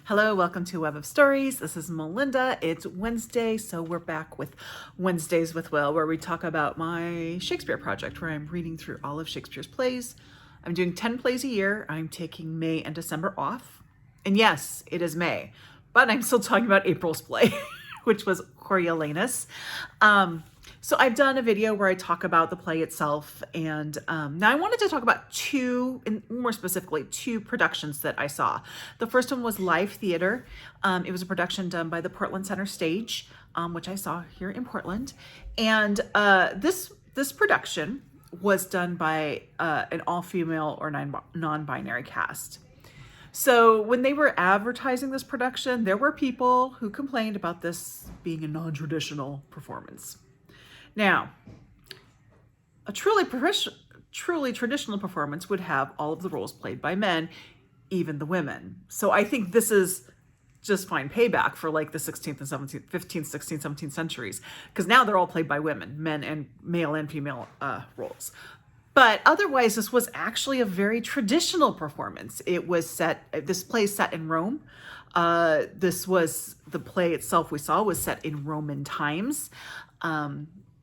Hello, welcome to Web of Stories. This is Melinda. It's Wednesday, so we're back with Wednesdays with Will, where we talk about my Shakespeare project, where I'm reading through all of Shakespeare's plays. I'm doing 10 plays a year. I'm taking May and December off. And yes, it is May, but I'm still talking about April's play, which was Coriolanus. So I've done a video where I talk about the play itself, and now I wanted to talk about two, and more specifically, two productions that I saw. The first one was live theater. It was a production done by the Portland Center Stage, which I saw here in Portland. And this production was done by an all-female or non-binary cast. So when they were advertising this production, there were people who complained about this being a non-traditional performance. Now, a truly traditional performance would have all of the roles played by men, even the women. So I think this is just fine payback for like the 16th and 17th, 15th, 16th, 17th centuries, because now they're all played by women, men and male and female roles. But otherwise, this was actually a very traditional performance. It was this play is set in Rome. The play itself we saw was set in Roman times.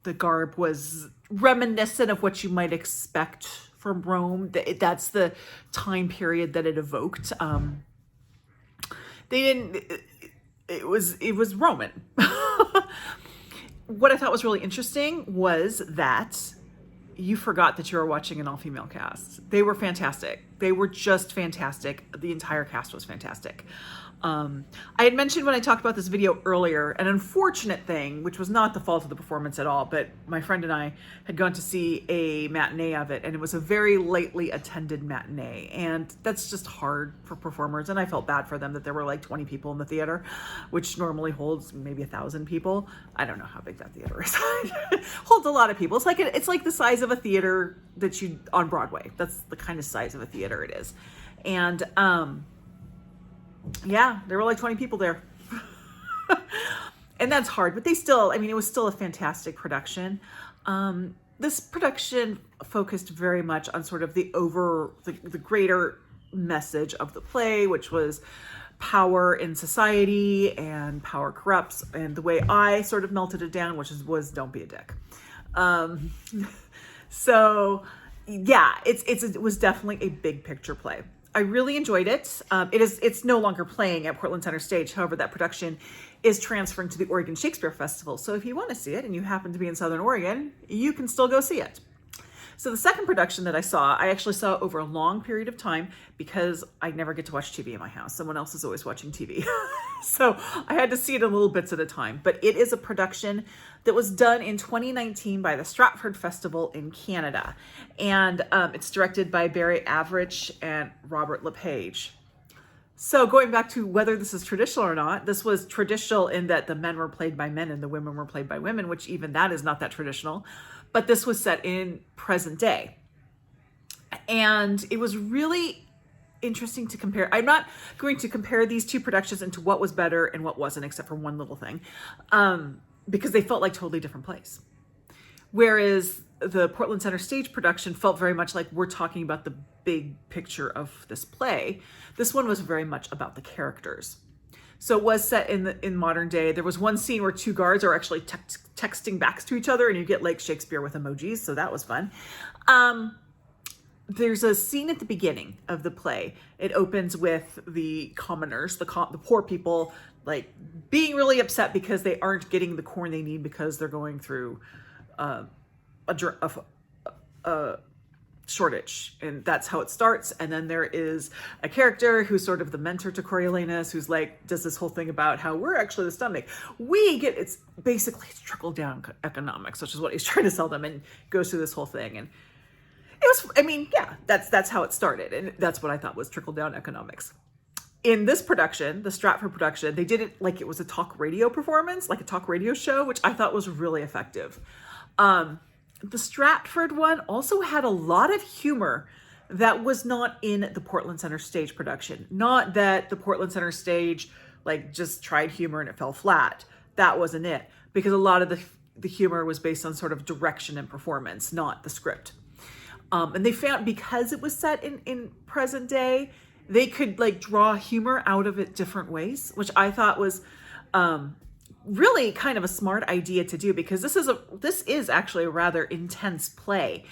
The garb was reminiscent of what you might expect from Rome. That's the time period that it evoked. It was Roman. What I thought was really interesting was that you forgot that you were watching an all-female cast. They were fantastic. They were just fantastic. The entire cast was fantastic. I had mentioned when I talked about this video earlier, an unfortunate thing, which was not the fault of the performance at all, but my friend and I had gone to see a matinee of it, and it was a very lightly attended matinee, and that's just hard for performers, and I felt bad for them that there were like 20 people in the theater, which normally holds maybe 1,000 people. I don't know how big that theater is. Holds a lot of people. It's like the size of a theater that you on Broadway. That's the kind of size of a theater it is. And yeah, there were like 20 people there. And that's hard, but it was still a fantastic production. This production focused very much on sort of the greater message of the play, which was power in society and power corrupts. And the way I sort of melted it down, was don't be a dick. So yeah, it was definitely a big picture play. I really enjoyed it. It's no longer playing at Portland Center Stage. However, that production is transferring to the Oregon Shakespeare Festival. So if you want to see it and you happen to be in Southern Oregon, you can still go see it. So the second production that I actually saw over a long period of time because I never get to watch TV in my house. Someone else is always watching TV. So I had to see it in little bits at a time. But it is a production that was done in 2019 by the Stratford Festival in Canada. And it's directed by Barry Avrich and Robert LePage. So going back to whether this is traditional or not, this was traditional in that the men were played by men and the women were played by women, which even that is not that traditional. But this was set in present day. And it was really interesting to compare. I'm not going to compare these two productions into what was better and what wasn't, except for one little thing, because they felt like totally different plays. Whereas the Portland Center Stage production felt very much like we're talking about the big picture of this play. This one was very much about the characters. So it was set in modern day. There was one scene where two guards are actually texting back to each other, and you get like Shakespeare with emojis, so that was fun. There's a scene at the beginning of the play. It opens with the commoners, the poor people, like being really upset because they aren't getting the corn they need because they're going through a shortage, and that's how it starts. And then there is a character who's sort of the mentor to Coriolanus, who's like does this whole thing about how we're actually the stomach. It's basically trickle down economics, which is what he's trying to sell them, and goes through this whole thing. And it was, that's how it started, and that's what I thought was trickle down economics. In this production, the Stratford production, they did it like it was a talk radio performance, like a talk radio show, which I thought was really effective. The Stratford one also had a lot of humor that was not in the Portland Center Stage production. Not that the Portland Center Stage like just tried humor and it fell flat. That wasn't it, because a lot of the humor was based on sort of direction and performance, not the script. And they found, because it was set in present day, they could like draw humor out of it different ways, which I thought was really kind of a smart idea to do, because this is actually a rather intense play.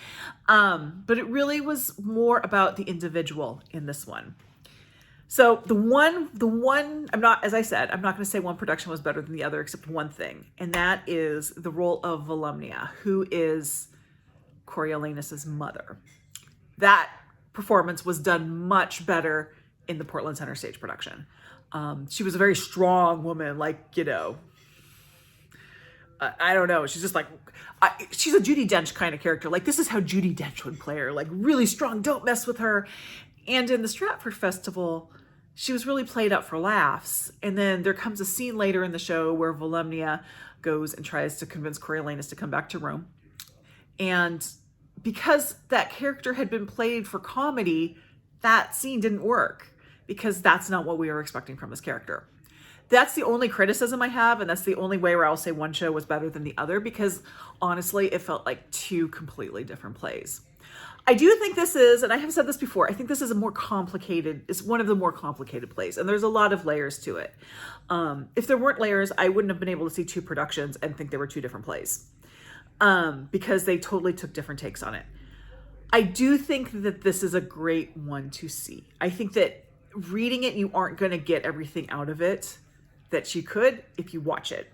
But it really was more about the individual in this one. So the one, as I said, I'm not going to say one production was better than the other, except one thing, and that is the role of Volumnia, who is Coriolanus's mother. That performance was done much better in the Portland Center Stage production. She was a very strong woman, like, you know, I don't know. She's just like, she's a Judi Dench kind of character. Like, this is how Judi Dench would play her, like really strong, don't mess with her. And in the Stratford Festival, she was really played up for laughs. And then there comes a scene later in the show where Volumnia goes and tries to convince Coriolanus to come back to Rome. And because that character had been played for comedy, that scene didn't work, because that's not what we were expecting from this character. That's the only criticism I have, and that's the only way where I'll say one show was better than the other, because honestly, it felt like two completely different plays. I do think this is, and I have said this before, I think this is it's one of the more complicated plays, and there's a lot of layers to it. If there weren't layers, I wouldn't have been able to see two productions and think they were two different plays, because they totally took different takes on it. I do think that this is a great one to see. I think that reading it, you aren't going to get everything out of it that you could if you watch it.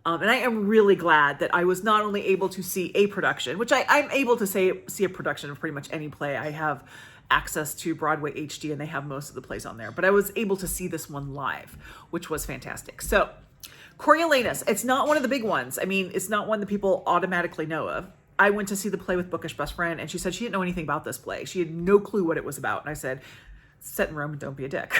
And I am really glad that I was not only able to see a production, which I'm able to see a production of pretty much any play. I have access to Broadway HD and they have most of the plays on there, but I was able to see this one live, which was fantastic. So Coriolanus, it's not one of the big ones. I mean, it's not one that people automatically know of. I went to see the play with Bookish Best Friend, and she said she didn't know anything about this play. She had no clue what it was about. And I said, set in Rome and don't be a dick.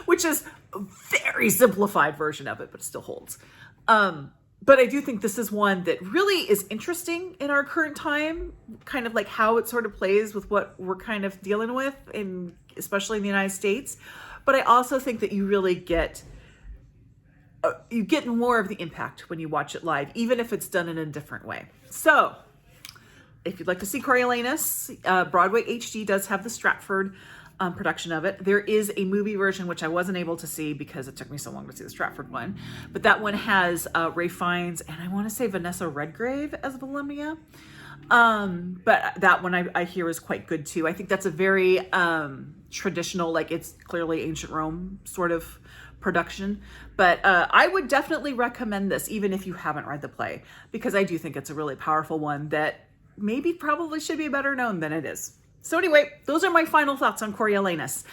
Which is a very simplified version of it, but it still holds. But I do think this is one that really is interesting in our current time, kind of like how it sort of plays with what we're kind of dealing with, especially in the United States. But I also think that you really get more of the impact when you watch it live, even if it's done in a different way. So if you'd like to see Coriolanus, Broadway HD does have the Stratford production of it. There is a movie version, which I wasn't able to see because it took me so long to see the Stratford one. But that one has Ralph Fiennes and I want to say Vanessa Redgrave as Volumnia. But that one I hear is quite good too. I think that's a very traditional, like it's clearly ancient Rome sort of production. But I would definitely recommend this, even if you haven't read the play, because I do think it's a really powerful one that probably should be better known than it is. So anyway, those are my final thoughts on Coriolanus.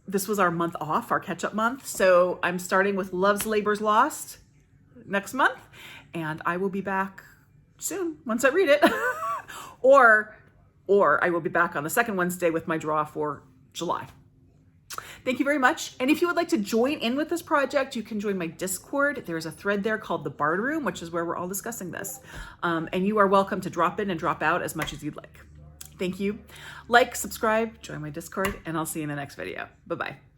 This was our month off, our catch-up month. So I'm starting with Love's Labour's Lost next month, and I will be back soon once I read it. or I will be back on the second Wednesday with my draw for July. Thank you very much. And if you would like to join in with this project, you can join my Discord. There's a thread there called the Bard Room, which is where we're all discussing this. And you are welcome to drop in and drop out as much as you'd like. Thank you. Like, subscribe, join my Discord, and I'll see you in the next video. Bye-bye.